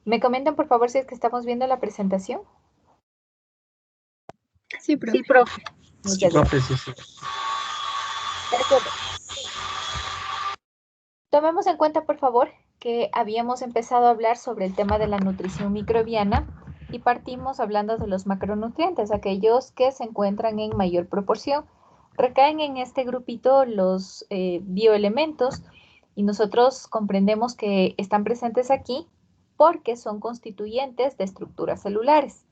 ¿Me comentan, por favor, si es que estamos viendo la presentación? Sí, profe. Sí, profe. Muchas Profe, gracias. sí. De acuerdo. Tomemos en cuenta, por favor, que habíamos empezado a hablar sobre el tema de la nutrición microbiana y partimos hablando de los macronutrientes, aquellos que se encuentran en mayor proporción. Recaen en este grupito los bioelementos y nosotros comprendemos que están presentes aquí porque son constituyentes de estructuras celulares.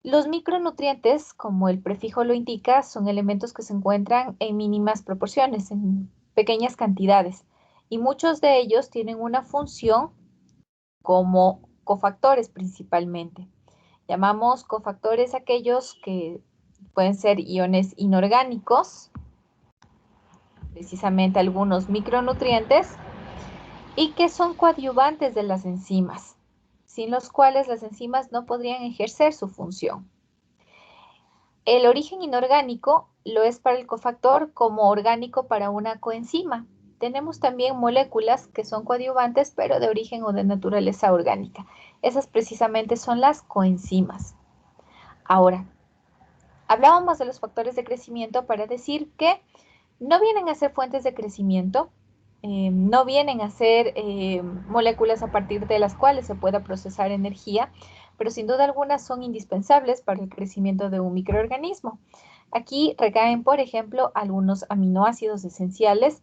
Los micronutrientes, como el prefijo lo indica, son elementos que se encuentran en mínimas proporciones, en pequeñas cantidades, y muchos de ellos tienen una función como cofactores principalmente. Llamamos cofactores aquellos que pueden ser iones inorgánicos, precisamente algunos micronutrientes, y que son coadyuvantes de las enzimas, sin los cuales las enzimas no podrían ejercer su función. El origen inorgánico lo es para el cofactor como orgánico para una coenzima. Tenemos también moléculas que son coadyuvantes, pero de origen o de naturaleza orgánica. Esas precisamente son las coenzimas. Ahora, hablábamos de los factores de crecimiento para decir que no vienen a ser fuentes de crecimiento, no vienen a ser moléculas a partir de las cuales se pueda procesar energía, pero sin duda alguna son indispensables para el crecimiento de un microorganismo. Aquí recaen, por ejemplo, algunos aminoácidos esenciales,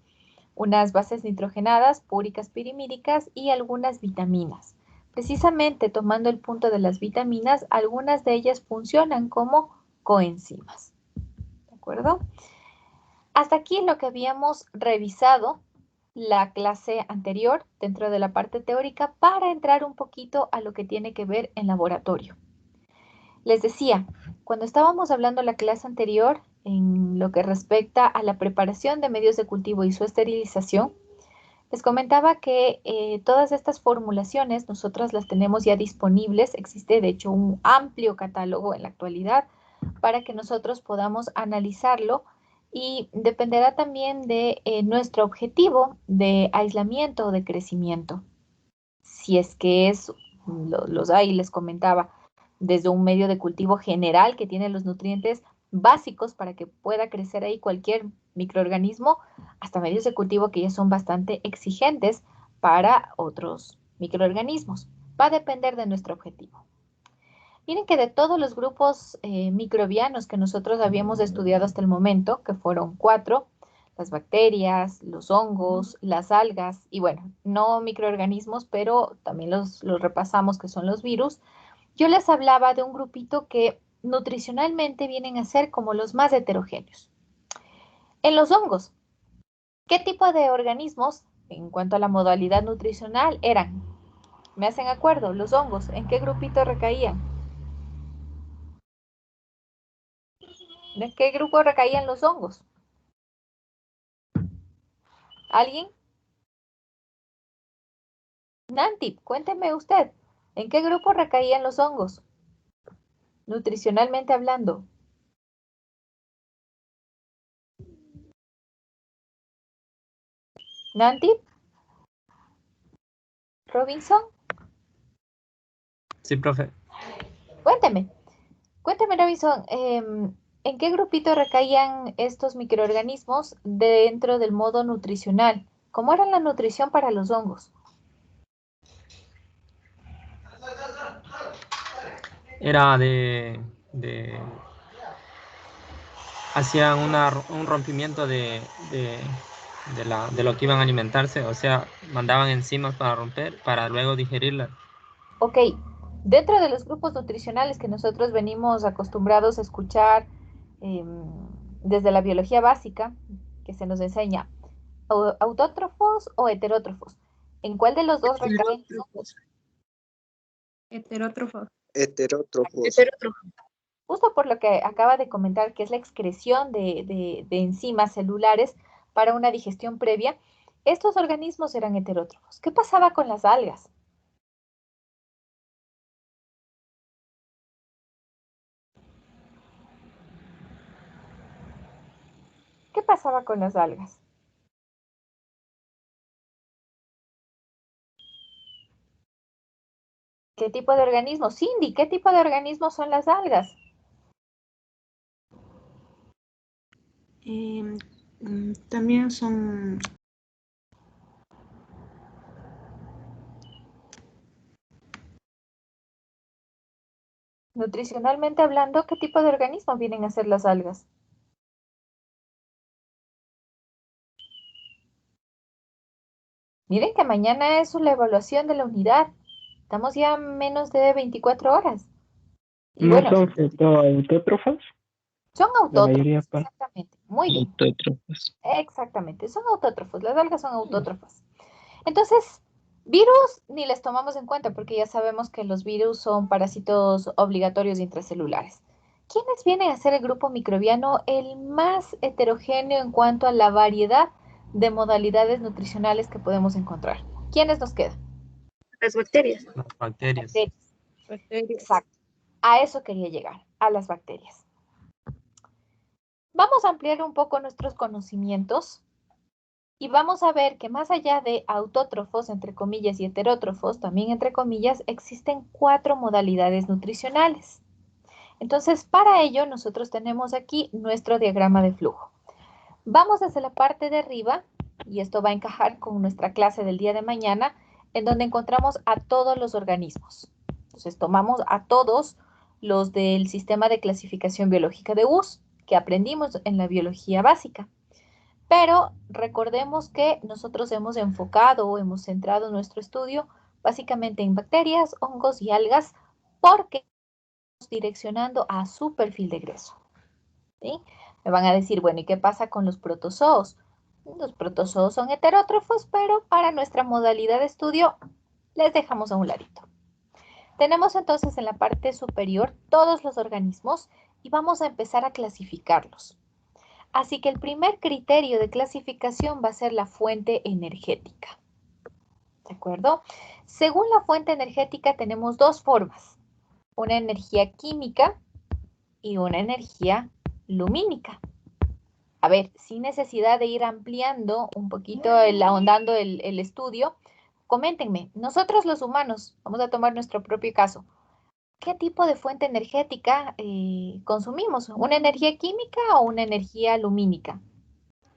unas bases nitrogenadas, púricas, pirimídicas y algunas vitaminas. Precisamente tomando el punto de las vitaminas, algunas de ellas funcionan como coenzimas. ¿De acuerdo? Hasta aquí lo que habíamos revisado la clase anterior dentro de la parte teórica para entrar un poquito a lo que tiene que ver en laboratorio. Les decía, cuando estábamos hablando la clase anterior en lo que respecta a la preparación de medios de cultivo y su esterilización, les comentaba que todas estas formulaciones nosotras las tenemos ya disponibles. Existe de hecho un amplio catálogo en la actualidad para que nosotros podamos analizarlo y dependerá también de nuestro objetivo de aislamiento o de crecimiento. Si es que los hay, les comentaba, desde un medio de cultivo general que tiene los nutrientes básicos para que pueda crecer ahí cualquier microorganismo, hasta medios de cultivo que ya son bastante exigentes para otros microorganismos. Va a depender de nuestro objetivo. Miren que de todos los grupos microbianos que nosotros habíamos estudiado hasta el momento, que fueron 4, las bacterias, los hongos, las algas y bueno, no microorganismos, pero también los repasamos que son los virus, yo les hablaba de un grupito que nutricionalmente vienen a ser como los más heterogéneos. En los hongos, ¿qué tipo de organismos en cuanto a la modalidad nutricional eran? ¿Me hacen acuerdo? Los hongos, ¿en qué grupito recaían? ¿De qué grupo recaían los hongos? ¿Alguien? Nanti, cuénteme usted, ¿en qué grupo recaían los hongos? Nutricionalmente hablando. ¿Nanti? ¿Robinson? Sí, profe. Cuénteme, Robinson, ¿en qué grupito recaían estos microorganismos dentro del modo nutricional? ¿Cómo era la nutrición para los hongos? Era hacían un rompimiento de lo que iban a alimentarse, o sea, mandaban enzimas para romper, para luego digerirlas. Ok, dentro de los grupos nutricionales que nosotros venimos acostumbrados a escuchar desde la biología básica, que se nos enseña, autótrofos o heterótrofos, ¿en cuál de los dos recaen? Heterótrofos. Heterótrofos. Justo por lo que acaba de comentar, que es la excreción de enzimas celulares para una digestión previa, estos organismos eran heterótrofos. ¿Qué pasaba con las algas? ¿Qué pasaba con las algas? ¿Qué tipo de organismos? Cindy, ¿qué tipo de organismos son las algas? También son... Nutricionalmente hablando, ¿qué tipo de organismos vienen a ser las algas? Miren que mañana es la evaluación de la unidad. Estamos ya a menos de 24 horas. Y ¿No bueno, son autótrofas? son La mayoría autótrofos, exactamente. Muy bien, autótrofas. exactamente. Son autótrofos, las algas son autótrofas. Entonces, virus ni les tomamos en cuenta porque ya sabemos que los virus son parásitos obligatorios intracelulares. ¿Quiénes vienen a ser el grupo microbiano el más heterogéneo en cuanto a la variedad de modalidades nutricionales que podemos encontrar? ¿Quiénes nos quedan? Las bacterias. Las bacterias. Bacterias. Exacto. A eso quería llegar, a las bacterias. Vamos a ampliar un poco nuestros conocimientos y vamos a ver que más allá de autótrofos, entre comillas, y heterótrofos, también entre comillas, existen 4 modalidades nutricionales. Entonces, para ello, nosotros tenemos aquí nuestro diagrama de flujo. Vamos desde la parte de arriba, y esto va a encajar con nuestra clase del día de mañana, en donde encontramos a todos los organismos. Entonces, tomamos a todos los del sistema de clasificación biológica de US, que aprendimos en la biología básica. Pero recordemos que nosotros hemos enfocado o hemos centrado nuestro estudio básicamente en bacterias, hongos y algas, porque estamos direccionando a su perfil de egreso. ¿Sí? Me van a decir, bueno, ¿y qué pasa con los protozoos? Los protozoos son heterótrofos, pero para nuestra modalidad de estudio les dejamos a un ladito. Tenemos entonces en la parte superior todos los organismos y vamos a empezar a clasificarlos. Así que el primer criterio de clasificación va a ser la fuente energética. ¿De acuerdo? Según la fuente energética tenemos 2 formas. Una energía química y una energía lumínica. A ver, sin necesidad de ir ampliando un poquito, ahondando el estudio, coméntenme, nosotros los humanos, vamos a tomar nuestro propio caso, ¿qué tipo de fuente energética consumimos? ¿Una energía química o una energía lumínica?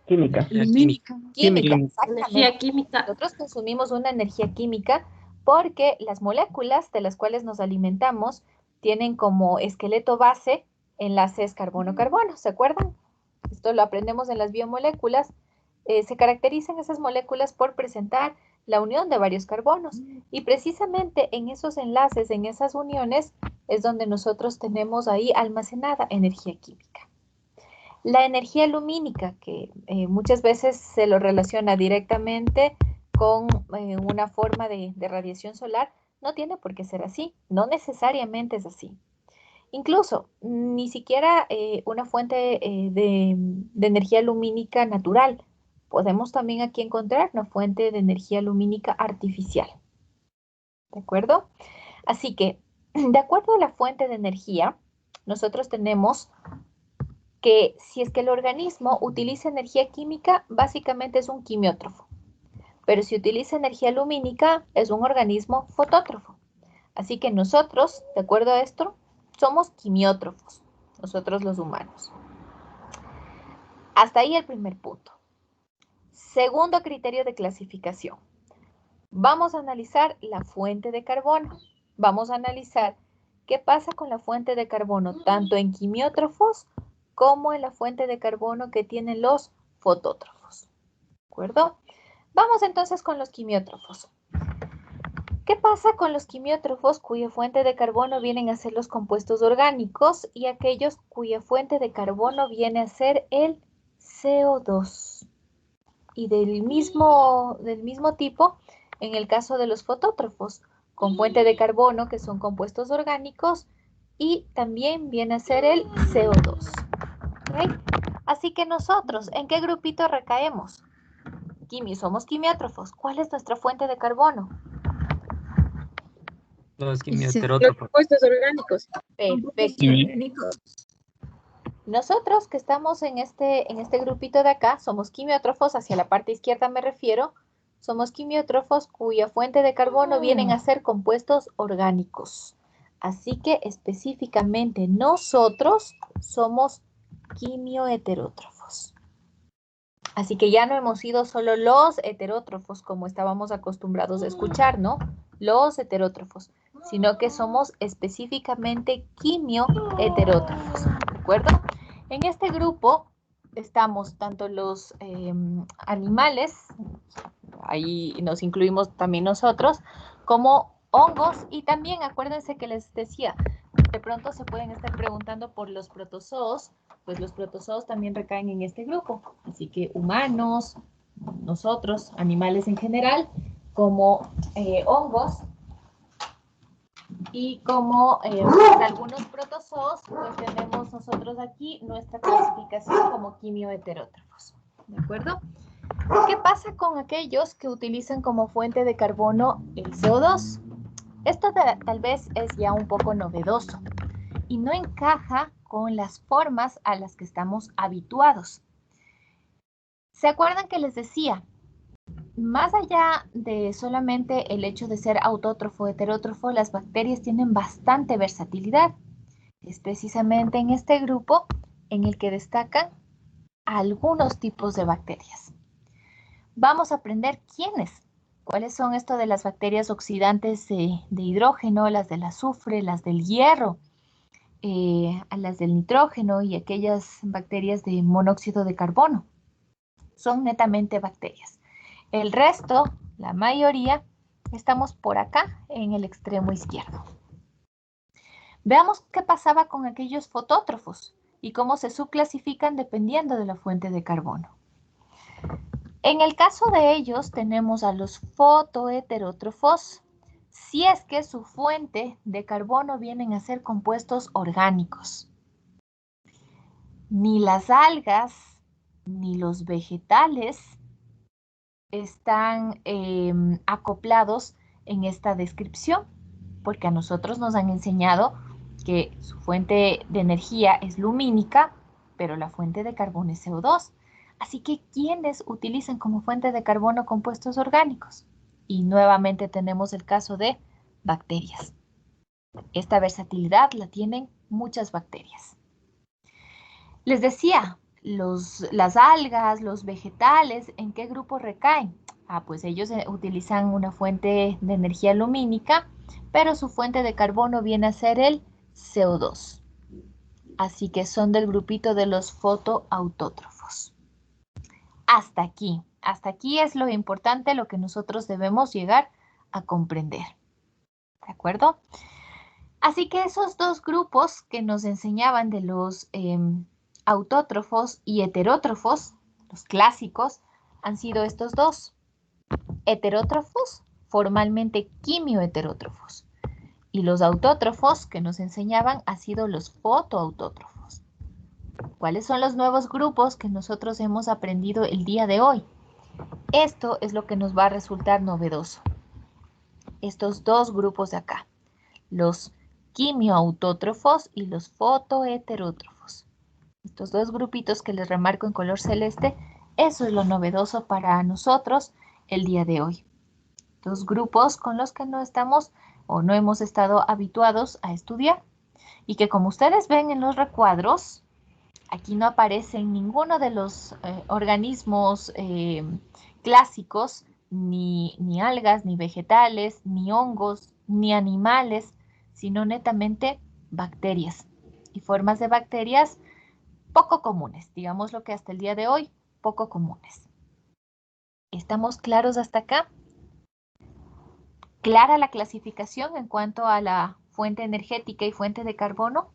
Química. Lumínica. Química, Química. exactamente. Energía química. Nosotros consumimos una energía química porque las moléculas de las cuales nos alimentamos tienen como esqueleto base enlaces carbono-carbono, ¿se acuerdan? Esto lo aprendemos en las biomoléculas. Se caracterizan esas moléculas por presentar la unión de varios carbonos y precisamente en esos enlaces, en esas uniones, es donde nosotros tenemos ahí almacenada energía química. La energía lumínica, que muchas veces se lo relaciona directamente con una forma de radiación solar, no tiene por qué ser así, no necesariamente es así. Incluso, ni siquiera una fuente de energía lumínica natural. Podemos también aquí encontrar una fuente de energía lumínica artificial. ¿De acuerdo? Así que, de acuerdo a la fuente de energía, nosotros tenemos que si es que el organismo utiliza energía química, básicamente es un quimiótrofo. Pero si utiliza energía lumínica, es un organismo fotótrofo. Así que nosotros, de acuerdo a esto, somos quimiótrofos, nosotros los humanos. Hasta ahí el primer punto. Segundo criterio de clasificación. Vamos a analizar la fuente de carbono. Vamos a analizar qué pasa con la fuente de carbono, tanto en quimiótrofos como en la fuente de carbono que tienen los fotótrofos. ¿De acuerdo? Vamos entonces con los quimiótrofos. ¿Qué pasa con los quimiótrofos cuya fuente de carbono vienen a ser los compuestos orgánicos y aquellos cuya fuente de carbono viene a ser el CO2? Y del mismo tipo, en el caso de los fotótrofos, con fuente de carbono, que son compuestos orgánicos, y también viene a ser el CO2. ¿Okay? Así que nosotros, ¿en qué grupito recaemos? Somos quimiótrofos. ¿Cuál es nuestra fuente de carbono? Los Los quimioterótrofos. compuestos orgánicos. Perfecto. Nosotros que estamos en este grupito de acá, somos quimiótrofos, hacia la parte izquierda me refiero, somos quimiótrofos cuya fuente de carbono vienen a ser compuestos orgánicos. Así que específicamente nosotros somos quimioheterótrofos. Así que ya no hemos sido solo los heterótrofos como estábamos acostumbrados a escuchar, ¿no? Los heterótrofos, sino que somos específicamente quimioheterótrofos, ¿de acuerdo? En este grupo estamos tanto los animales, ahí nos incluimos también nosotros, como hongos y también acuérdense que les decía, de pronto se pueden estar preguntando por los protozoos, pues los protozoos también recaen en este grupo, así que humanos, nosotros, animales en general, como hongos y como algunos protozoos, pues tenemos nosotros aquí nuestra clasificación como quimioheterótrofos, ¿de acuerdo? ¿Qué pasa con aquellos que utilizan como fuente de carbono el CO2? Esto tal vez es ya un poco novedoso y no encaja con las formas a las que estamos habituados. ¿Se acuerdan que les decía? Más allá de solamente el hecho de ser autótrofo o heterótrofo, las bacterias tienen bastante versatilidad. Es precisamente en este grupo en el que destacan algunos tipos de bacterias. Vamos a aprender cuáles son esto de las bacterias oxidantes de hidrógeno, las del azufre, las del hierro, las del nitrógeno y aquellas bacterias de monóxido de carbono. Son netamente bacterias. El resto, la mayoría, estamos por acá en el extremo izquierdo. Veamos qué pasaba con aquellos fotótrofos y cómo se subclasifican dependiendo de la fuente de carbono. En el caso de ellos tenemos a los fotoheterótrofos, si es que su fuente de carbono vienen a ser compuestos orgánicos. Ni las algas ni los vegetales están acoplados en esta descripción, porque a nosotros nos han enseñado que su fuente de energía es lumínica, pero la fuente de carbono es CO2. Así que, ¿quiénes utilizan como fuente de carbono compuestos orgánicos? Y nuevamente tenemos el caso de bacterias. Esta versatilidad la tienen muchas bacterias. Les decía, las algas, los vegetales, ¿en qué grupo recaen? Pues ellos utilizan una fuente de energía lumínica, pero su fuente de carbono viene a ser el CO2. Así que son del grupito de los fotoautótrofos. Hasta aquí es lo importante, lo que nosotros debemos llegar a comprender. ¿De acuerdo? Así que esos dos grupos que nos enseñaban de los autótrofos y heterótrofos, los clásicos, han sido estos dos. Heterótrofos, formalmente quimioheterótrofos. Y los autótrofos que nos enseñaban han sido los fotoautótrofos. ¿Cuáles son los nuevos grupos que nosotros hemos aprendido el día de hoy? Esto es lo que nos va a resultar novedoso. Estos dos grupos de acá, los quimioautótrofos y los fotoheterótrofos. Estos dos grupitos que les remarco en color celeste, eso es lo novedoso para nosotros el día de hoy. Dos grupos con los que no estamos o no hemos estado habituados a estudiar y que, como ustedes ven en los recuadros, aquí no aparecen ninguno de los organismos clásicos, ni algas, ni vegetales, ni hongos, ni animales, sino netamente bacterias y formas de bacterias poco comunes, digamos lo que hasta el día de hoy, poco comunes. ¿Estamos claros hasta acá? ¿Clara la clasificación en cuanto a la fuente energética y fuente de carbono?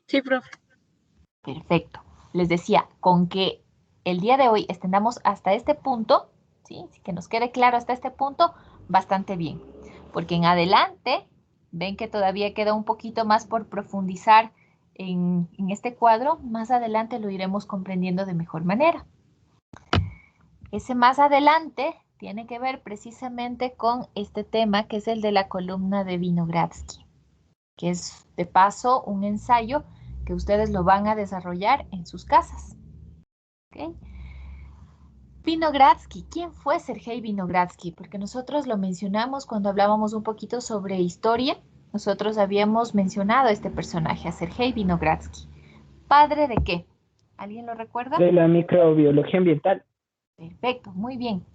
Sí, profe. Perfecto. Les decía, con que el día de hoy estemos hasta este punto, ¿sí? Que nos quede claro hasta este punto, bastante bien. Porque en adelante, ven que todavía queda un poquito más por profundizar en este cuadro. Más adelante lo iremos comprendiendo de mejor manera. Ese más adelante tiene que ver precisamente con este tema que es el de la columna de Vinogradsky, que es de paso un ensayo que ustedes lo van a desarrollar en sus casas. ¿Okay? Vinogradsky. ¿Quién fue Sergei Vinogradsky? Porque nosotros lo mencionamos cuando hablábamos un poquito sobre historia. Nosotros habíamos mencionado a este personaje, a Sergei Vinogradsky. ¿Padre de qué? ¿Alguien lo recuerda? De la microbiología ambiental. Perfecto, muy bien.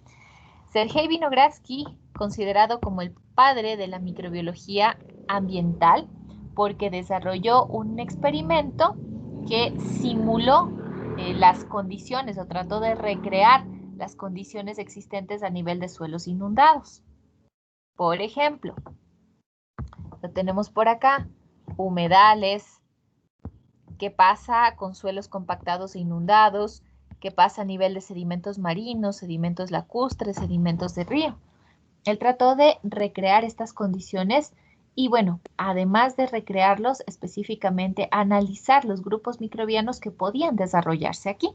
Sergei Vinogradsky, considerado como el padre de la microbiología ambiental, porque desarrolló un experimento que simuló las condiciones o trató de recrear las condiciones existentes a nivel de suelos inundados. Por ejemplo, lo tenemos por acá, humedales, qué pasa con suelos compactados e inundados, qué pasa a nivel de sedimentos marinos, sedimentos lacustres, sedimentos de río. Él trató de recrear estas condiciones y bueno, además de recrearlos, específicamente analizar los grupos microbianos que podían desarrollarse aquí.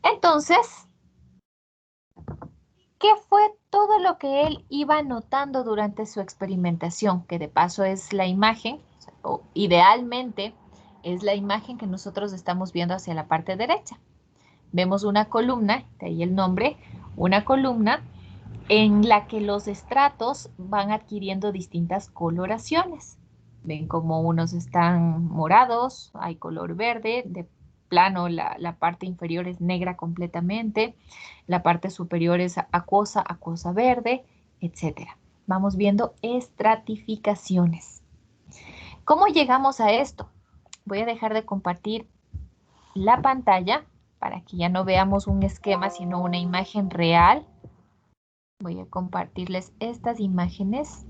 Entonces, ¿qué fue todo lo que él iba notando durante su experimentación? Que de paso es la imagen, o idealmente es la imagen que nosotros estamos viendo hacia la parte derecha. Vemos una columna, de ahí el nombre, una columna en la que los estratos van adquiriendo distintas coloraciones. Ven como unos están morados, hay color verde, de plano la parte inferior es negra completamente, la parte superior es acuosa, acuosa verde, etc. Vamos viendo estratificaciones. ¿Cómo llegamos a esto? Voy a dejar de compartir la pantalla para que ya no veamos un esquema, sino una imagen real. Voy a compartirles estas imágenes.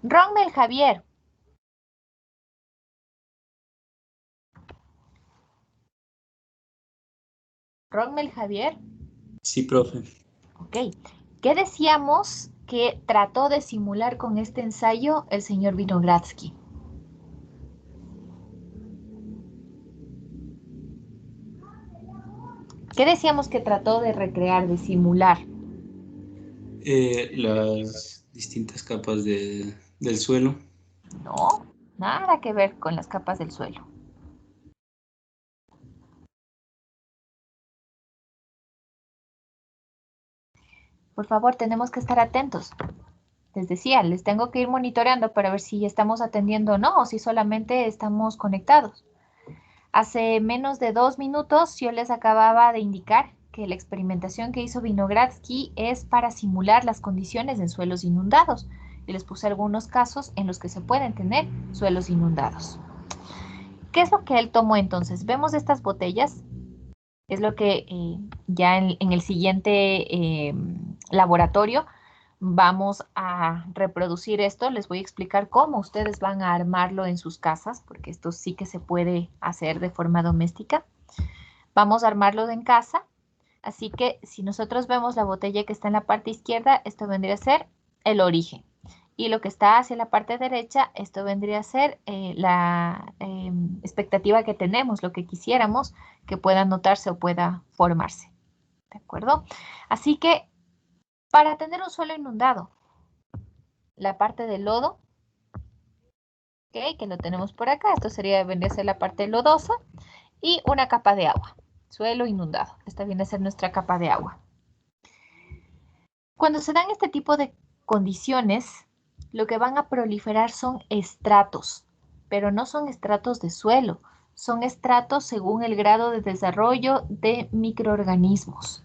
Rommel Javier. Rommel Javier. Sí, profe. Ok. ¿Qué decíamos que trató de simular con este ensayo el señor Vinogradsky? ¿Qué decíamos que trató de recrear, de simular? Las distintas capas del suelo. No, nada que ver con las capas del suelo. Por favor, tenemos que estar atentos. Les decía, les tengo que ir monitoreando para ver si estamos atendiendo o no, o si solamente estamos conectados. Hace menos de 2 minutos yo les acababa de indicar que la experimentación que hizo Vinogradsky es para simular las condiciones en suelos inundados. Y les puse algunos casos en los que se pueden tener suelos inundados. ¿Qué es lo que él tomó entonces? Vemos estas botellas. Es lo que ya en el siguiente laboratorio vamos a reproducir esto. Les voy a explicar cómo ustedes van a armarlo en sus casas, porque esto sí que se puede hacer de forma doméstica. Vamos a armarlo en casa. Así que si nosotros vemos la botella que está en la parte izquierda, esto vendría a ser el origen. Y lo que está hacia la parte derecha, esto vendría a ser la expectativa que tenemos, lo que quisiéramos que pueda notarse o pueda formarse. ¿De acuerdo? Así que para tener un suelo inundado, la parte del lodo, ¿okay? Que lo tenemos por acá, esto vendría a ser la parte lodosa, y una capa de agua, suelo inundado. Esta viene a ser nuestra capa de agua. Cuando se dan este tipo de condiciones, lo que van a proliferar son estratos, pero no son estratos de suelo, son estratos según el grado de desarrollo de microorganismos.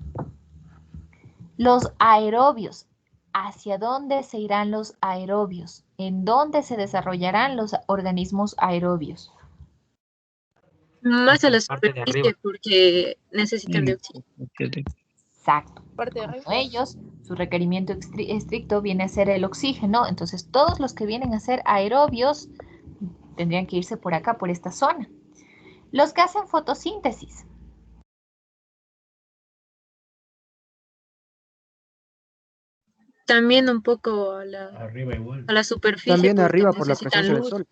Los aerobios, ¿hacia dónde se irán los aerobios? ¿En dónde se desarrollarán los organismos aerobios? Más a la Parte de superficie arriba. porque necesitan de oxígeno. Exacto. Parte de Como ellos, su requerimiento estricto viene a ser el oxígeno, entonces todos los que vienen a ser aerobios tendrían que irse por acá, por esta zona. Los que hacen fotosíntesis. También un poco a la superficie. También porque arriba por la necesitan presencia del luz. sol.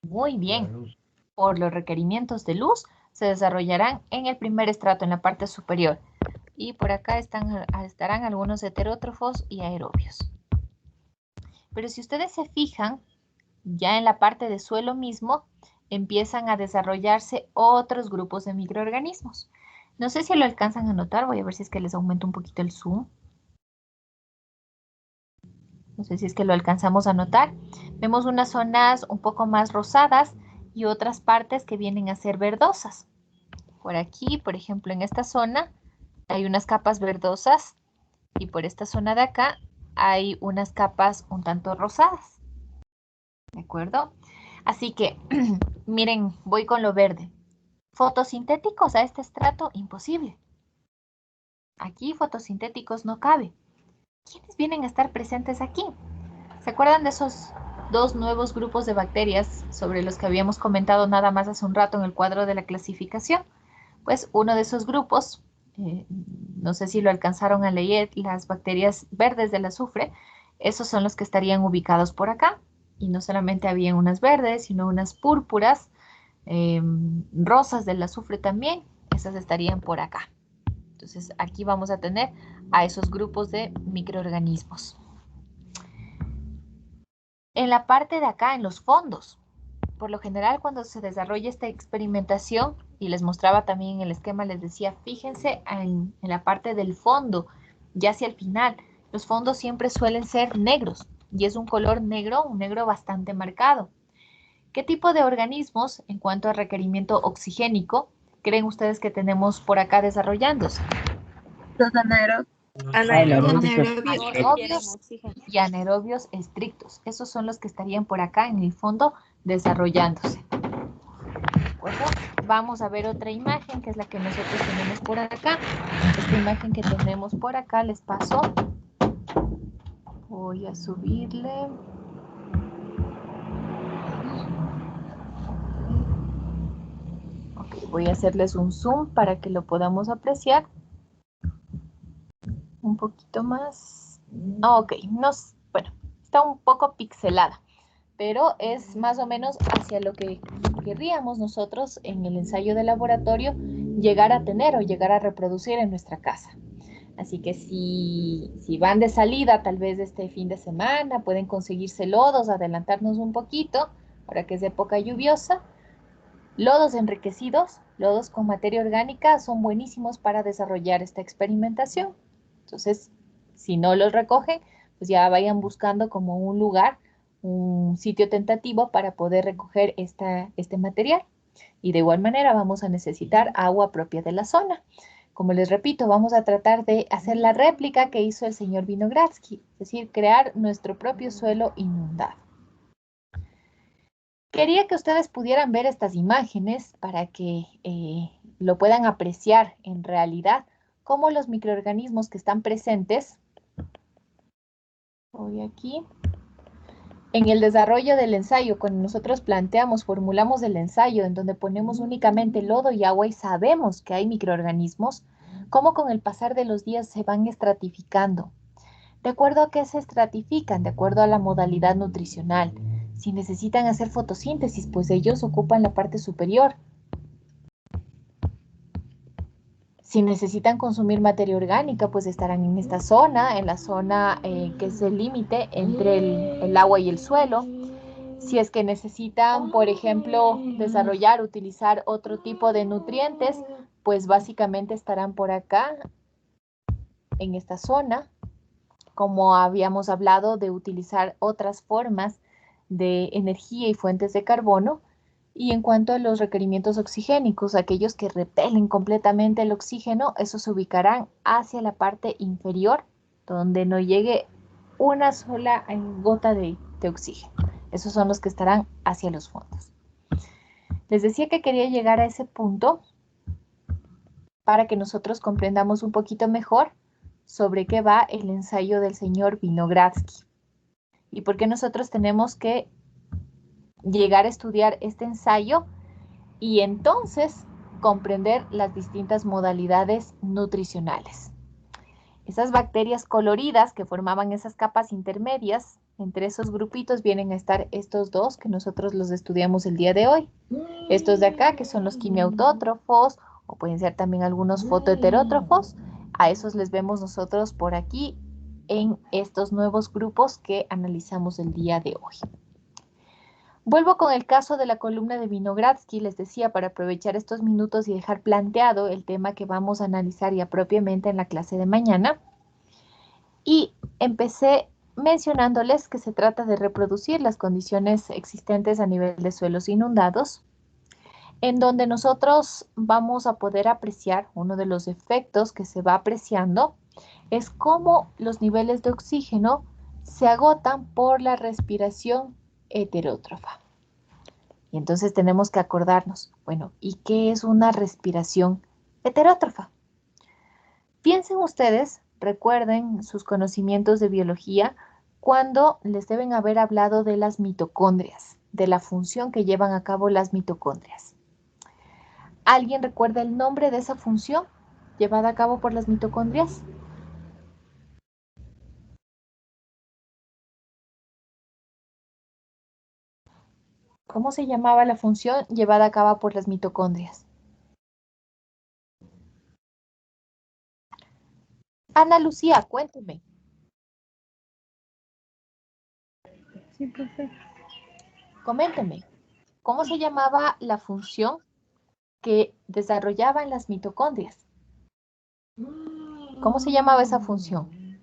Muy bien. Por los requerimientos de luz, se desarrollarán en el primer estrato, en la parte superior. Y por acá estarán algunos heterótrofos y aerobios. Pero si ustedes se fijan, ya en la parte de suelo mismo, empiezan a desarrollarse otros grupos de microorganismos. No sé si lo alcanzan a notar, voy a ver si es que les aumento un poquito el zoom. No sé si es que lo alcanzamos a notar. Vemos unas zonas un poco más rosadas y otras partes que vienen a ser verdosas. Por aquí, por ejemplo, en esta zona hay unas capas verdosas y por esta zona de acá hay unas capas un tanto rosadas. ¿De acuerdo? Así que, miren, voy con lo verde. Fotosintéticos a este estrato, imposible. Aquí fotosintéticos no cabe. ¿Quiénes vienen a estar presentes aquí? ¿Se acuerdan de esos dos nuevos grupos de bacterias sobre los que habíamos comentado nada más hace un rato en el cuadro de la clasificación? Pues uno de esos grupos, no sé si lo alcanzaron a leer, las bacterias verdes del azufre, esos son los que estarían ubicados por acá. Y no solamente habían unas verdes, sino unas púrpuras, rosas del azufre también, esas estarían por acá. Entonces aquí vamos a tener a esos grupos de microorganismos. En la parte de acá, en los fondos, por lo general cuando se desarrolla esta experimentación, y les mostraba también en el esquema, les decía, fíjense en la parte del fondo, ya hacia el final, los fondos siempre suelen ser negros, y es un color negro, un negro bastante marcado. ¿Qué tipo de organismos, en cuanto a requerimiento oxigénico, creen ustedes que tenemos por acá desarrollándose? Los anaerobios. Anaerobios y anaerobios estrictos. Esos son los que estarían por acá en el fondo desarrollándose. ¿De acuerdo? Vamos a ver otra imagen, que es la que nosotros tenemos por acá. Esta imagen que tenemos por acá, les paso. Voy a subirle. Ok, voy a hacerles un zoom para que lo podamos apreciar. Un poquito más. Ok, bueno, está un poco pixelada, pero es más o menos hacia lo que querríamos nosotros en el ensayo de laboratorio llegar a tener o llegar a reproducir en nuestra casa. Así que si van de salida tal vez este fin de semana, pueden conseguirse lodos, adelantarnos un poquito, ahora que es época lluviosa. Lodos enriquecidos, lodos con materia orgánica, son buenísimos para desarrollar esta experimentación. Entonces, si no los recogen, pues ya vayan buscando como un lugar, un sitio tentativo para poder recoger este material. Y de igual manera vamos a necesitar agua propia de la zona. Como les repito, vamos a tratar de hacer la réplica que hizo el señor Vinogradsky, es decir, crear nuestro propio suelo inundado. Quería que ustedes pudieran ver estas imágenes para que lo puedan apreciar en realidad, cómo los microorganismos que están presentes, voy aquí, en el desarrollo del ensayo, cuando nosotros formulamos el ensayo en donde ponemos únicamente lodo y agua y sabemos que hay microorganismos, cómo con el pasar de los días se van estratificando. ¿De acuerdo a qué se estratifican? De acuerdo a la modalidad nutricional. Si necesitan hacer fotosíntesis, pues ellos ocupan la parte superior. Si necesitan consumir materia orgánica, pues estarán en esta zona, en la zona que es el límite entre el agua y el suelo. Si es que necesitan, por ejemplo, utilizar otro tipo de nutrientes, pues básicamente estarán por acá, en esta zona. Como habíamos hablado de utilizar otras formas de energía y fuentes de carbono. Y en cuanto a los requerimientos oxigénicos, aquellos que repelen completamente el oxígeno, esos se ubicarán hacia la parte inferior, donde no llegue una sola gota de oxígeno. Esos son los que estarán hacia los fondos. Les decía que quería llegar a ese punto para que nosotros comprendamos un poquito mejor sobre qué va el ensayo del señor Vinogradsky y por qué nosotros tenemos que llegar a estudiar este ensayo y entonces comprender las distintas modalidades nutricionales. Esas bacterias coloridas que formaban esas capas intermedias, entre esos grupitos vienen a estar estos dos que nosotros los estudiamos el día de hoy. Estos de acá que son los quimiautótrofos o pueden ser también algunos fotoheterótrofos. A esos les vemos nosotros por aquí en estos nuevos grupos que analizamos el día de hoy. Vuelvo con el caso de la columna de Vinogradsky, les decía, para aprovechar estos minutos y dejar planteado el tema que vamos a analizar ya propiamente en la clase de mañana. Y empecé mencionándoles que se trata de reproducir las condiciones existentes a nivel de suelos inundados, en donde nosotros vamos a poder apreciar uno de los efectos que se va apreciando es cómo los niveles de oxígeno se agotan por la respiración heterótrofa. Y entonces tenemos que acordarnos, bueno, ¿y qué es una respiración heterótrofa? Piensen ustedes, recuerden sus conocimientos de biología, cuando les deben haber hablado de las mitocondrias, de la función que llevan a cabo las mitocondrias. ¿Alguien recuerda el nombre de esa función llevada a cabo por las mitocondrias? ¿Cómo se llamaba la función llevada a cabo por las mitocondrias? Ana Lucía, cuénteme. Sí, profe. Coménteme. ¿Cómo se llamaba la función que desarrollaban las mitocondrias? ¿Cómo se llamaba esa función?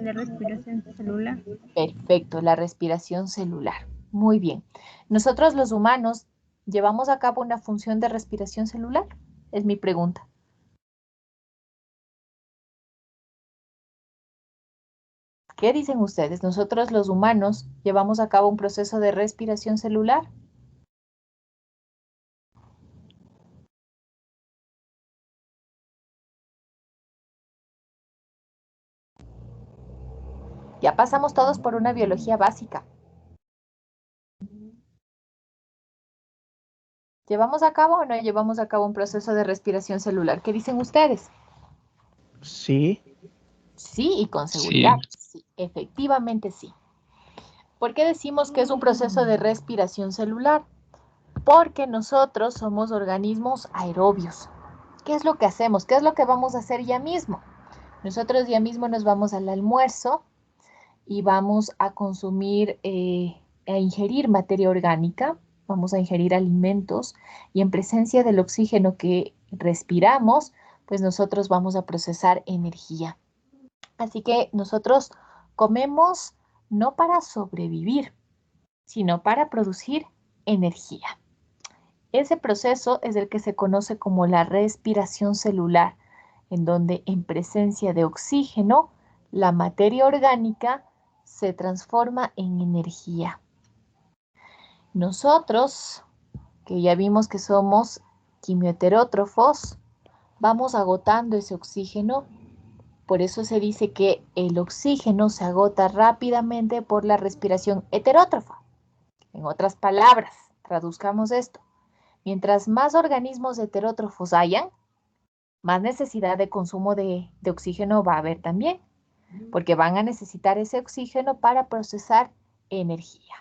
La respiración celular. Perfecto, la respiración celular. Muy bien. ¿Nosotros los humanos llevamos a cabo una función de respiración celular? Es mi pregunta. ¿Qué dicen ustedes? ¿Nosotros los humanos llevamos a cabo un proceso de respiración celular? Ya pasamos todos por una biología básica. ¿Llevamos a cabo o no llevamos a cabo un proceso de respiración celular? ¿Qué dicen ustedes? Sí. Sí, y con Sí. seguridad. Sí, efectivamente sí. ¿Por qué decimos que es un proceso de respiración celular? Porque nosotros somos organismos aerobios. ¿Qué es lo que hacemos? ¿Qué es lo que vamos a hacer ya mismo? Nosotros ya mismo nos vamos al almuerzo y vamos a consumir, a ingerir materia orgánica, vamos a ingerir alimentos y en presencia del oxígeno que respiramos, pues nosotros vamos a procesar energía. Así que nosotros comemos no para sobrevivir, sino para producir energía. Ese proceso es el que se conoce como la respiración celular, en donde en presencia de oxígeno, la materia orgánica se transforma en energía. Nosotros, que ya vimos que somos quimioheterótrofos, vamos agotando ese oxígeno. Por eso se dice que el oxígeno se agota rápidamente por la respiración heterótrofa. En otras palabras, traduzcamos esto. Mientras más organismos heterótrofos hayan, más necesidad de consumo de oxígeno va a haber también, porque van a necesitar ese oxígeno para procesar energía.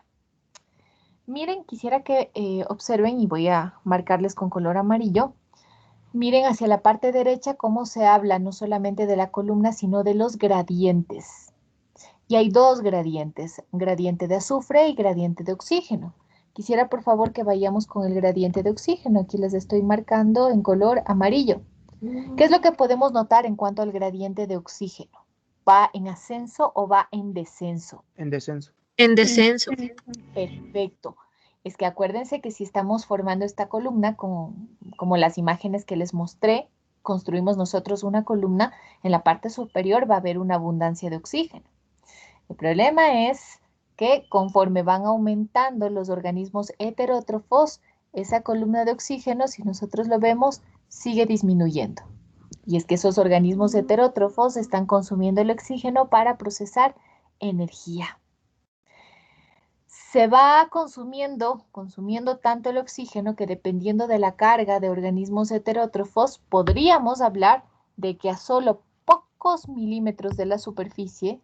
Miren, quisiera que observen, y voy a marcarles con color amarillo, miren hacia la parte derecha cómo se habla no solamente de la columna, sino de los gradientes. Y hay dos gradientes, gradiente de azufre y gradiente de oxígeno. Quisiera por favor que vayamos con el gradiente de oxígeno. Aquí les estoy marcando en color amarillo. ¿Qué es lo que podemos notar en cuanto al gradiente de oxígeno? ¿Va en ascenso o va en descenso? En descenso. En descenso. Perfecto. Es que acuérdense que si estamos formando esta columna como las imágenes que les mostré, construimos nosotros una columna, en la parte superior va a haber una abundancia de oxígeno. El problema es que conforme van aumentando los organismos heterótrofos, esa columna de oxígeno, si nosotros lo vemos, sigue disminuyendo. Y es que esos organismos heterótrofos están consumiendo el oxígeno para procesar energía. Se va consumiendo tanto el oxígeno que dependiendo de la carga de organismos heterótrofos, podríamos hablar de que a solo pocos milímetros de la superficie,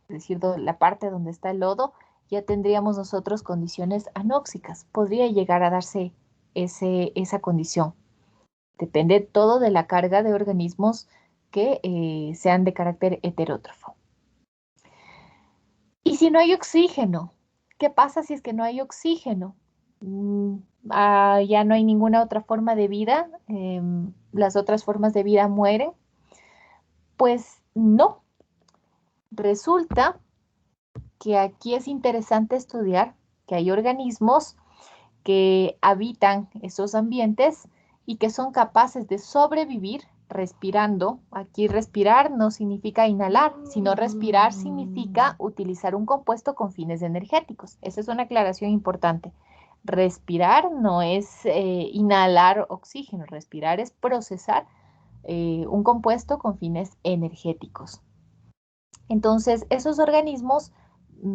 es decir, la parte donde está el lodo, ya tendríamos nosotros condiciones anóxicas. Podría llegar a darse esa condición. Depende todo de la carga de organismos que sean de carácter heterótrofo. ¿Y si no hay oxígeno? ¿Qué pasa si es que no hay oxígeno? Ya no hay ninguna otra forma de vida, las otras formas de vida mueren. Pues no, resulta que aquí es interesante estudiar que hay organismos que habitan esos ambientes y que son capaces de sobrevivir respirando. Aquí respirar no significa inhalar, sino respirar significa utilizar un compuesto con fines energéticos. Esa es una aclaración importante. Respirar no es inhalar oxígeno, respirar es procesar un compuesto con fines energéticos. Entonces, esos organismos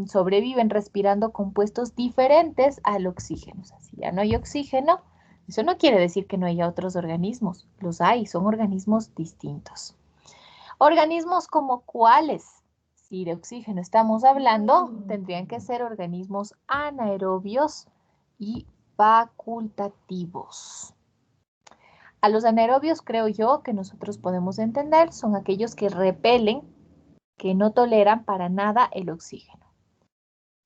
sobreviven respirando compuestos diferentes al oxígeno. O sea, si ya no hay oxígeno, eso no quiere decir que no haya otros organismos. Los hay, son organismos distintos. Organismos como cuáles, si de oxígeno estamos hablando, tendrían que ser organismos anaerobios y facultativos. A los anaerobios creo yo que nosotros podemos entender, son aquellos que repelen, que no toleran para nada el oxígeno.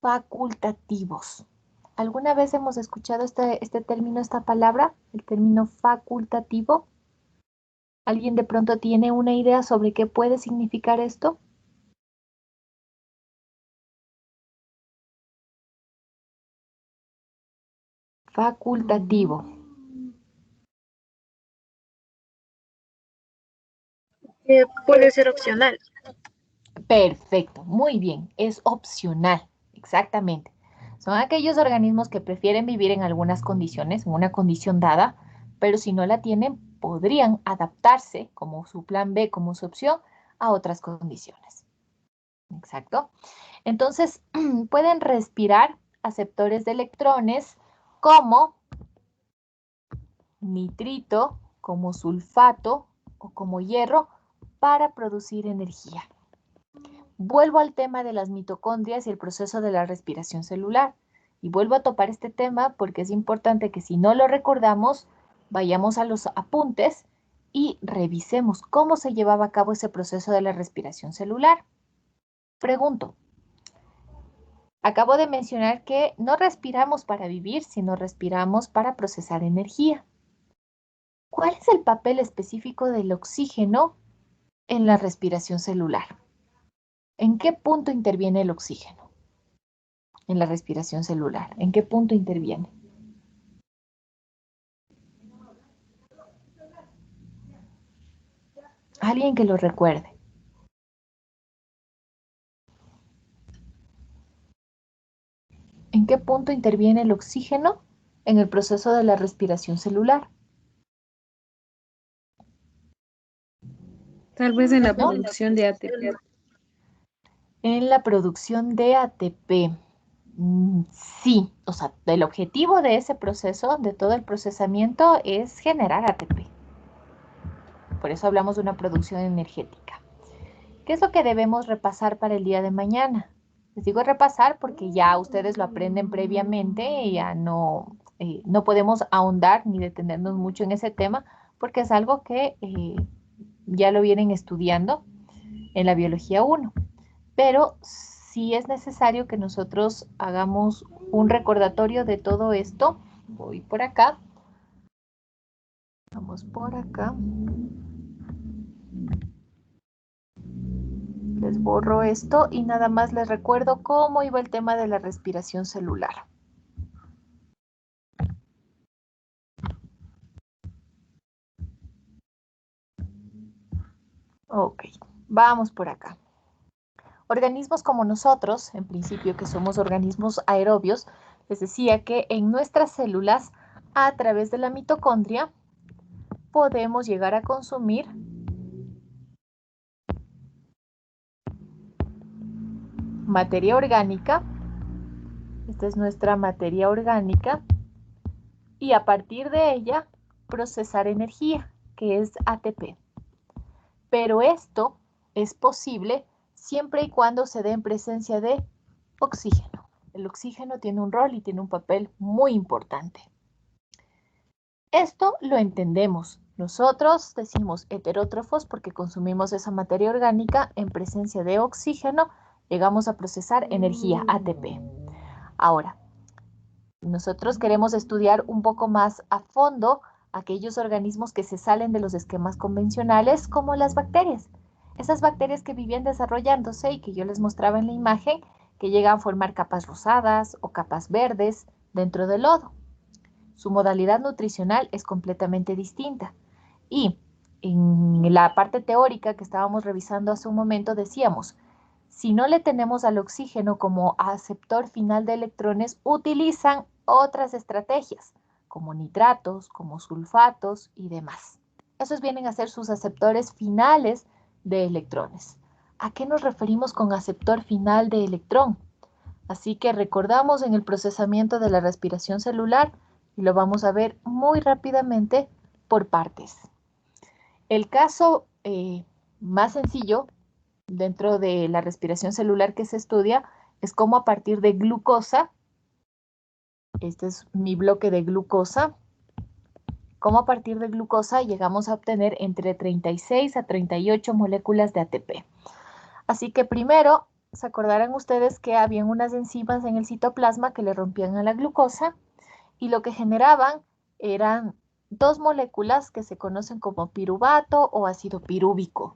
Facultativos. ¿Alguna vez hemos escuchado este término, esta palabra, el término facultativo? ¿Alguien de pronto tiene una idea sobre qué puede significar esto? Facultativo. Puede ser opcional. Perfecto, muy bien, es opcional, exactamente. Son aquellos organismos que prefieren vivir en algunas condiciones, en una condición dada, pero si no la tienen, podrían adaptarse como su plan B, como su opción, a otras condiciones. Exacto. Entonces, pueden respirar aceptores de electrones como nitrito, como sulfato o como hierro para producir energía. Vuelvo al tema de las mitocondrias y el proceso de la respiración celular. Y vuelvo a topar este tema porque es importante que si no lo recordamos, vayamos a los apuntes y revisemos cómo se llevaba a cabo ese proceso de la respiración celular. Pregunto, acabo de mencionar que no respiramos para vivir, sino respiramos para procesar energía. ¿Cuál es el papel específico del oxígeno en la respiración celular? ¿En qué punto interviene el oxígeno en la respiración celular? ¿En qué punto interviene? Alguien que lo recuerde. ¿En qué punto interviene el oxígeno en el proceso de la respiración celular? Tal vez en la ¿No? producción de ATP. En la producción de ATP. Sí, o sea, el objetivo de ese proceso, de todo el procesamiento, es generar ATP. Por eso hablamos de una producción energética. ¿Qué es lo que debemos repasar para el día de mañana? Les digo repasar porque ya ustedes lo aprenden previamente y ya no podemos ahondar ni detenernos mucho en ese tema porque es algo que ya lo vienen estudiando en la biología 1. Pero sí es necesario que nosotros hagamos un recordatorio de todo esto. Voy por acá. Vamos por acá. Les borro esto y nada más les recuerdo cómo iba el tema de la respiración celular. Ok, vamos por acá. Organismos como nosotros, en principio que somos organismos aerobios, les decía que en nuestras células, a través de la mitocondria, podemos llegar a consumir materia orgánica. Esta es nuestra materia orgánica. Y a partir de ella, procesar energía, que es ATP. Pero esto es posible siempre y cuando se dé en presencia de oxígeno. El oxígeno tiene un rol y tiene un papel muy importante. Esto lo entendemos. Nosotros decimos heterótrofos porque consumimos esa materia orgánica en presencia de oxígeno llegamos a procesar energía, ATP. Ahora, nosotros queremos estudiar un poco más a fondo aquellos organismos que se salen de los esquemas convencionales, como las bacterias. Esas bacterias que vivían desarrollándose y que yo les mostraba en la imagen, que llegan a formar capas rosadas o capas verdes dentro del lodo. Su modalidad nutricional es completamente distinta. Y en la parte teórica que estábamos revisando hace un momento decíamos, si no le tenemos al oxígeno como aceptor final de electrones, utilizan otras estrategias, como nitratos, como sulfatos y demás. Esos vienen a ser sus aceptores finales de electrones. ¿A qué nos referimos con aceptor final de electrón? Así que recordamos en el procesamiento de la respiración celular y lo vamos a ver muy rápidamente por partes. El caso más sencillo dentro de la respiración celular que se estudia es cómo a partir de glucosa, este es mi bloque de glucosa, cómo a partir de glucosa llegamos a obtener entre 36 a 38 moléculas de ATP. Así que primero, se acordarán ustedes que habían unas enzimas en el citoplasma que le rompían a la glucosa y lo que generaban eran dos moléculas que se conocen como piruvato o ácido pirúvico.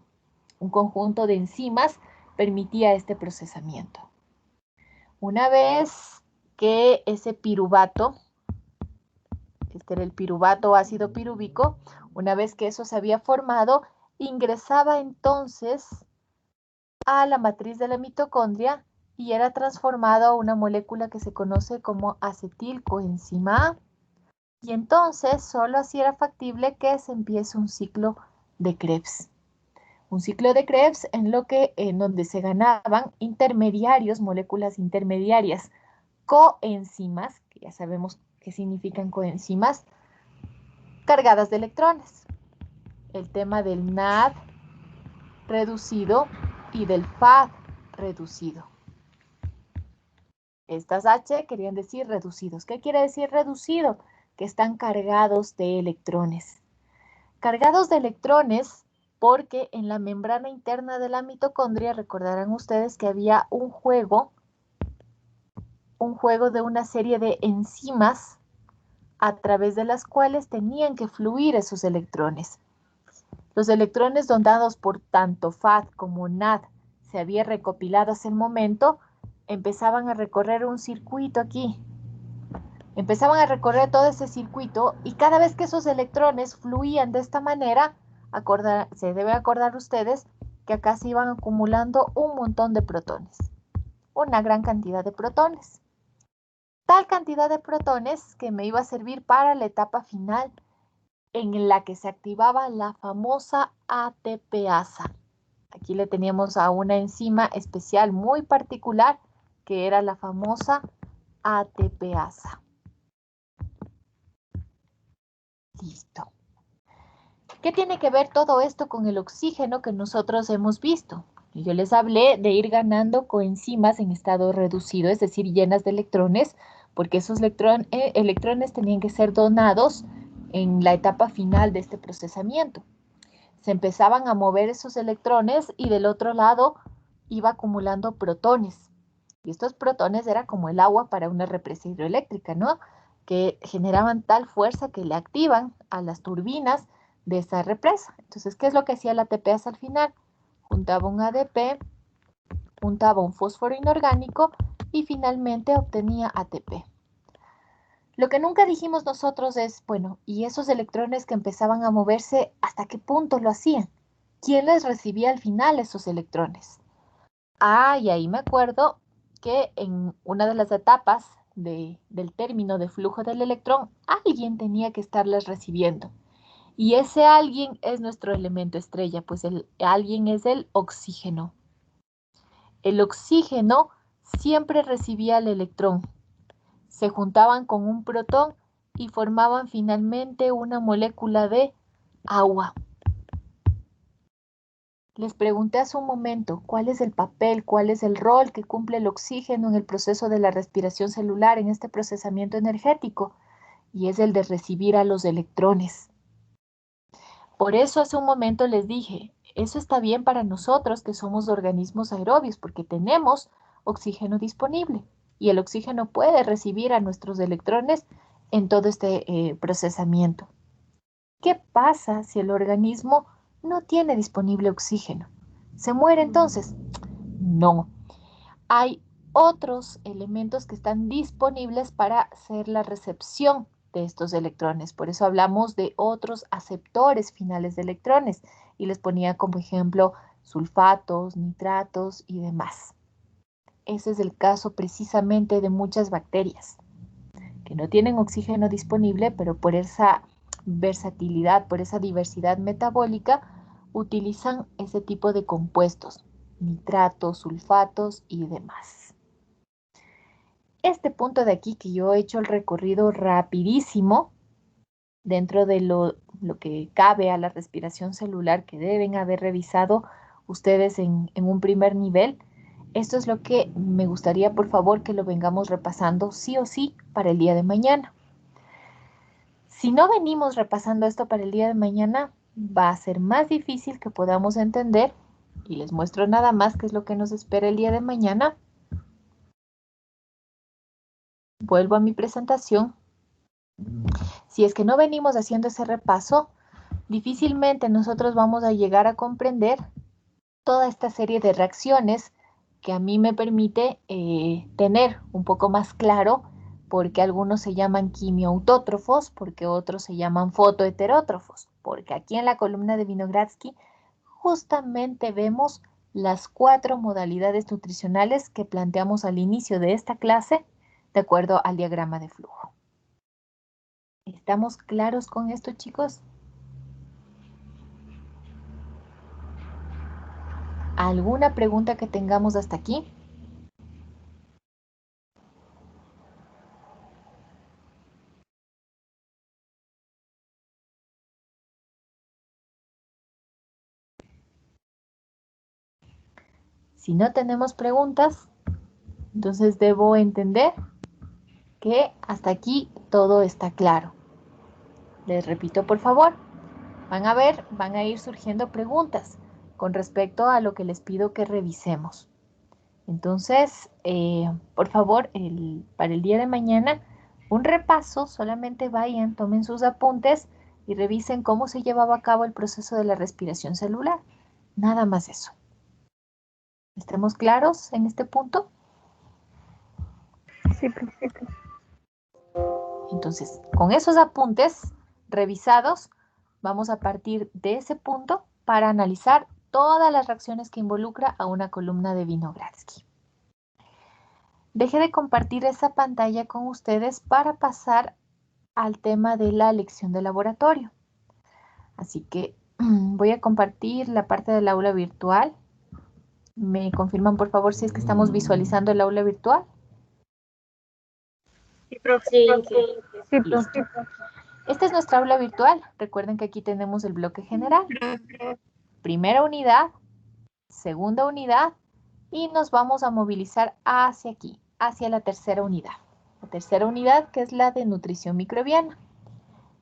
Un conjunto de enzimas permitía este procesamiento. Una vez que ese piruvato, este era el piruvato ácido pirúvico, una vez que eso se había formado, ingresaba entonces a la matriz de la mitocondria y era transformado a una molécula que se conoce como acetilcoenzima A. Y entonces solo así era factible que se empiece un ciclo de Krebs. Un ciclo de Krebs en donde se ganaban intermediarios, moléculas intermediarias, coenzimas, que ya sabemos qué significan coenzimas, cargadas de electrones. El tema del NAD reducido y del FAD reducido. Estas H querían decir reducidos. ¿Qué quiere decir reducido? Que están cargados de electrones. Cargados de electrones porque en la membrana interna de la mitocondria, recordarán ustedes que había un juego de una serie de enzimas a través de las cuales tenían que fluir esos electrones. Los electrones donados por tanto FAD como NAD se había recopilado hace el momento, empezaban a recorrer un circuito aquí. Empezaban a recorrer todo ese circuito y cada vez que esos electrones fluían de esta manera, se debe acordar ustedes que acá se iban acumulando un montón de protones, una gran cantidad de protones. Tal cantidad de protones que me iba a servir para la etapa final en la que se activaba la famosa ATPasa. Aquí le teníamos a una enzima especial muy particular que era la famosa ATPasa. Listo. ¿Qué tiene que ver todo esto con el oxígeno que nosotros hemos visto? Yo les hablé de ir ganando coenzimas en estado reducido, es decir, llenas de electrones, porque esos electrones tenían que ser donados en la etapa final de este procesamiento. Se empezaban a mover esos electrones y del otro lado iba acumulando protones. Y estos protones era como el agua para una represa hidroeléctrica, ¿no? Que generaban tal fuerza que le activan a las turbinas de esa represa. Entonces, ¿qué es lo que hacía la ATPasa al final? Juntaba un ADP, juntaba un fósforo inorgánico y finalmente obtenía ATP. Lo que nunca dijimos nosotros es, bueno, ¿y esos electrones que empezaban a moverse, hasta qué punto lo hacían? ¿Quién les recibía al final esos electrones? Y ahí me acuerdo que en una de las etapas del término de flujo del electrón, alguien tenía que estarles recibiendo. Y ese alguien es nuestro elemento estrella, pues el alguien es el oxígeno. El oxígeno siempre recibía el electrón. Se juntaban con un protón y formaban finalmente una molécula de agua. Les pregunté hace un momento, ¿cuál es el papel, cuál es el rol que cumple el oxígeno en el proceso de la respiración celular, en este procesamiento energético? Y es el de recibir a los electrones. Por eso hace un momento les dije, Eso está bien para nosotros que somos organismos aerobios porque tenemos oxígeno disponible y el oxígeno puede recibir a nuestros electrones en todo este procesamiento. ¿Qué pasa si el organismo no tiene disponible oxígeno? ¿Se muere entonces? No. Hay otros elementos que están disponibles para hacer la recepción de estos electrones. Por eso hablamos de otros aceptores finales de electrones y les ponía como ejemplo sulfatos, nitratos y demás. Ese es el caso precisamente de muchas bacterias que no tienen oxígeno disponible, pero por esa versatilidad, por esa diversidad metabólica, utilizan ese tipo de compuestos, nitratos, sulfatos y demás. Este punto de aquí que yo he hecho el recorrido rapidísimo dentro de lo que cabe a la respiración celular que deben haber revisado ustedes en un primer nivel. Esto es lo que me gustaría, por favor, que lo vengamos repasando sí o sí para el día de mañana. Si no venimos repasando esto para el día de mañana, va a ser más difícil que podamos entender, y les muestro nada más qué es lo que nos espera el día de mañana. Vuelvo a mi presentación. Si es que no venimos haciendo ese repaso, difícilmente nosotros vamos a llegar a comprender toda esta serie de reacciones que a mí me permite tener un poco más claro porque algunos se llaman quimioautótrofos, porque otros se llaman fotoheterótrofos, porque aquí en la columna de Vinogradsky justamente vemos las 4 modalidades nutricionales que planteamos al inicio de esta clase de acuerdo al diagrama de flujo. ¿Estamos claros con esto, chicos? ¿Alguna pregunta que tengamos hasta aquí? Si no tenemos preguntas, entonces debo entender que hasta aquí todo está claro. Les repito, por favor, van a ir surgiendo preguntas con respecto a lo que les pido que revisemos. Entonces, por favor, para el día de mañana, un repaso, solamente vayan, tomen sus apuntes y revisen cómo se llevaba a cabo el proceso de la respiración celular. Nada más eso. ¿Estamos claros en este punto? Sí, perfecto. Entonces, con esos apuntes revisados, vamos a partir de ese punto para analizar todas las reacciones que involucra a una columna de Vinogradsky. Dejé de compartir esa pantalla con ustedes para pasar al tema de la lección de laboratorio. Así que voy a compartir la parte del aula virtual. ¿Me confirman, por favor, si es que estamos visualizando el aula virtual? Sí, profe. Sí, Listo. profe. Esta es nuestra aula virtual. Recuerden que aquí tenemos el bloque general. Primera unidad, segunda unidad y nos vamos a movilizar hacia aquí, hacia la tercera unidad. La tercera unidad que es la de nutrición microbiana.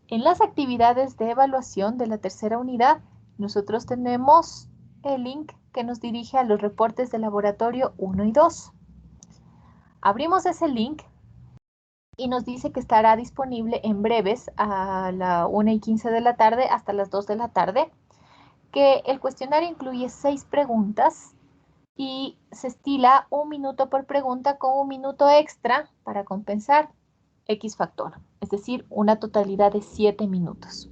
En las actividades de evaluación de la tercera unidad, nosotros tenemos el link que nos dirige a los reportes de laboratorio 1 y 2. Abrimos ese link y nos dice que estará disponible en breves a la 1:15 de la tarde hasta las 2 de la tarde, que el cuestionario incluye 6 preguntas y se estila 1 minuto por pregunta con 1 minuto extra para compensar X factor, es decir, una totalidad de 7 minutos.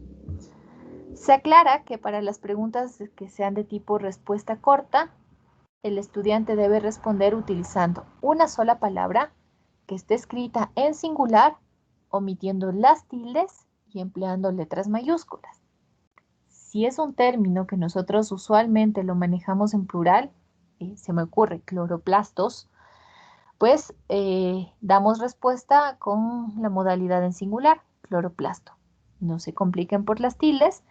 Se aclara que para las preguntas que sean de tipo respuesta corta, el estudiante debe responder utilizando una sola palabra que esté escrita en singular, omitiendo las tildes y empleando letras mayúsculas. Si es un término que nosotros usualmente lo manejamos en plural, se me ocurre cloroplastos, pues damos respuesta con la modalidad en singular, cloroplasto. No se compliquen por las tildes,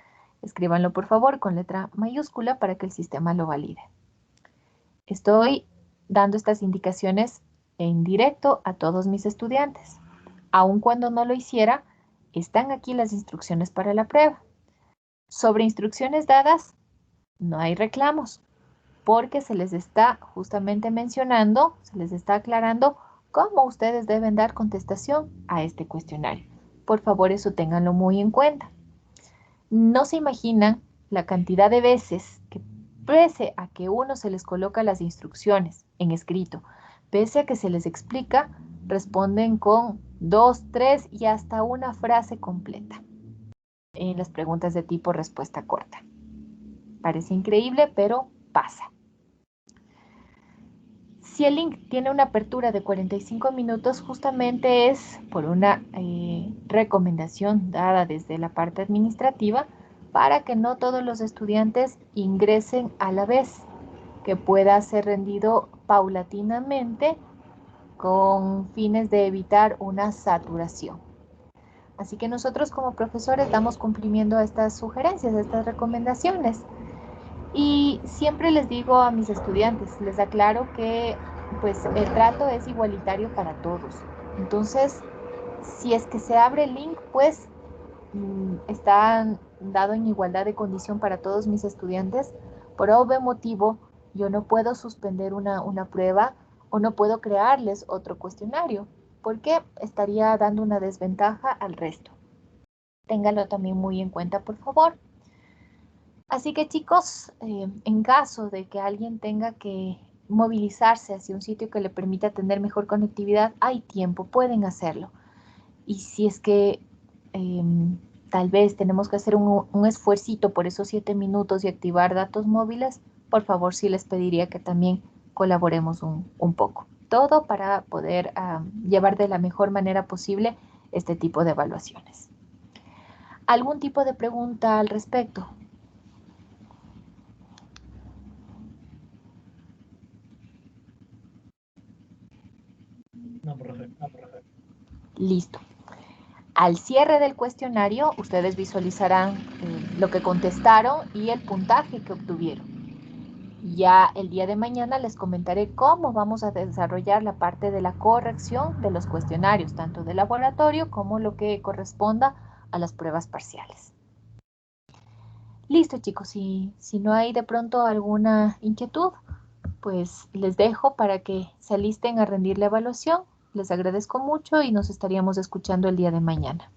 escríbanlo por favor con letra mayúscula para que el sistema lo valide. Estoy dando estas indicaciones en directo a todos mis estudiantes. Aun cuando no lo hiciera, están aquí las instrucciones para la prueba. Sobre instrucciones dadas, no hay reclamos, porque se les está justamente mencionando, se les está aclarando cómo ustedes deben dar contestación a este cuestionario. Por favor, eso ténganlo muy en cuenta. No se imaginan la cantidad de veces que, pese a que uno se les coloca las instrucciones en escrito, pese a que se les explica, responden con 2, 3 y hasta una frase completa en las preguntas de tipo respuesta corta. Parece increíble, pero pasa. Si el link tiene una apertura de 45 minutos, justamente es por una recomendación dada desde la parte administrativa para que no todos los estudiantes ingresen a la vez, que pueda ser rendido paulatinamente con fines de evitar una saturación. Así que nosotros como profesores damos cumplimiento a estas sugerencias, a estas recomendaciones. Y siempre les digo a mis estudiantes, les aclaro que pues el trato es igualitario para todos. Entonces, si es que se abre el link, pues está dado en igualdad de condición para todos mis estudiantes. Por obvio motivo, yo no puedo suspender una prueba o no puedo crearles otro cuestionario, porque estaría dando una desventaja al resto. Ténganlo también muy en cuenta, por favor. Así que chicos, en caso de que alguien tenga que movilizarse hacia un sitio que le permita tener mejor conectividad, hay tiempo, pueden hacerlo. Y si es que tal vez tenemos que hacer un esfuercito por esos 7 minutos y activar datos móviles, por favor sí les pediría que también colaboremos un poco. Todo para poder llevar de la mejor manera posible este tipo de evaluaciones. ¿Algún tipo de pregunta al respecto? No, profe. Listo. Al cierre del cuestionario, ustedes visualizarán lo que contestaron y el puntaje que obtuvieron. Ya el día de mañana les comentaré cómo vamos a desarrollar la parte de la corrección de los cuestionarios, tanto de laboratorio como lo que corresponda a las pruebas parciales. Listo, chicos, si no hay de pronto alguna inquietud, pues les dejo para que se alisten a rendir la evaluación. Les agradezco mucho y nos estaríamos escuchando el día de mañana.